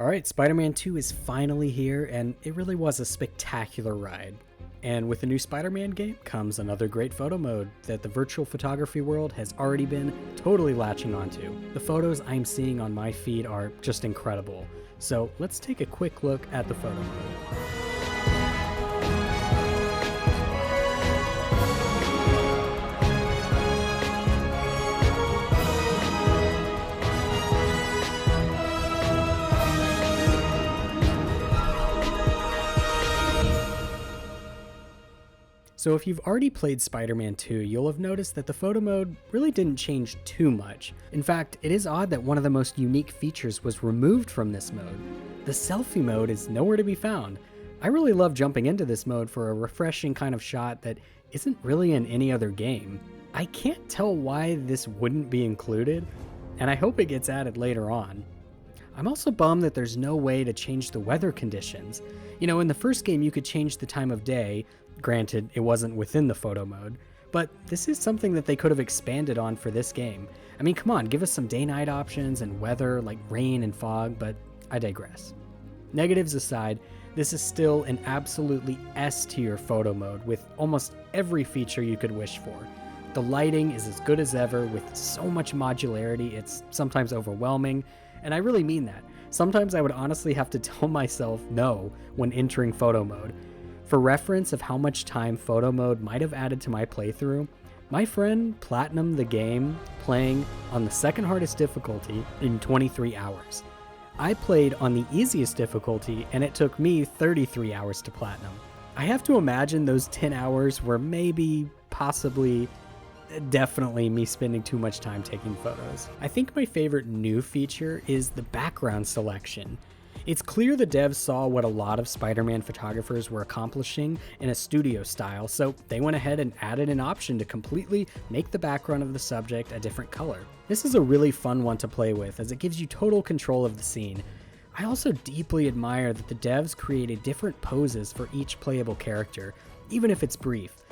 Alright, Spider-Man 2 is finally here, and it really was a spectacular ride. And with the new Spider-Man game comes another great photo mode that the virtual photography world has already been totally latching onto. The photos I'm seeing on my feed are just incredible. So let's take a quick look at the photo mode. So if you've already played Spider-Man 2, you'll have noticed that the photo mode really didn't change too much. In fact, it is odd that one of the most unique features was removed from this mode. The selfie mode is nowhere to be found. I really love jumping into this mode for a refreshing kind of shot that isn't really in any other game. I can't tell why this wouldn't be included, and I hope it gets added later on. I'm also bummed that there's no way to change the weather conditions. You know, in the first game you could change the time of day. Granted, it wasn't within the photo mode, but this is something that they could have expanded on for this game. I mean, come on, give us some day-night options and weather like rain and fog, but I digress. Negatives aside, this is still an absolutely S-tier photo mode with almost every feature you could wish for. The lighting is as good as ever with so much modularity, it's sometimes overwhelming, and I really mean that. Sometimes I would honestly have to tell myself no when entering photo mode. For reference of how much time photo mode might have added to my playthrough, my friend platinumed the game playing on the second hardest difficulty in 23 hours. I played on the easiest difficulty and it took me 33 hours to platinum. I have to imagine those 10 hours were maybe, possibly, definitely me spending too much time taking photos. I think my favorite new feature is the background selection. It's clear the devs saw what a lot of Spider-Man photographers were accomplishing in a studio style, so they went ahead and added an option to completely make the background of the subject a different color. This is a really fun one to play with as it gives you total control of the scene. I also deeply admire that the devs created different poses for each playable character, even if it's brief.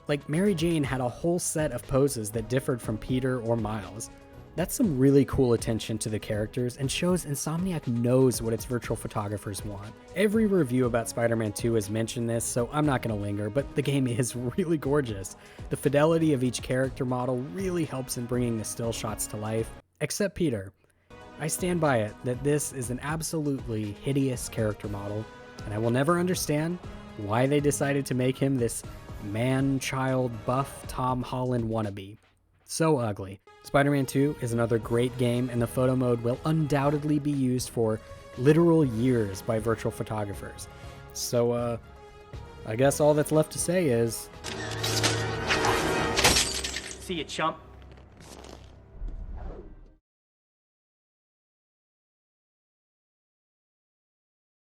Like Mary Jane had a whole set of poses that differed from Peter or Miles. That's some really cool attention to the characters and shows Insomniac knows what its virtual photographers want. Every review about Spider-Man 2 has mentioned this, so I'm not going to linger, but the game is really gorgeous. The fidelity of each character model really helps in bringing the still shots to life, except Peter. I stand by it that this is an absolutely hideous character model, and I will never understand why they decided to make him this man-child buff Tom Holland wannabe. So ugly. Spider-Man 2 is another great game, and the photo mode will undoubtedly be used for literal years by virtual photographers. So, I guess all that's left to say is... See ya, chump.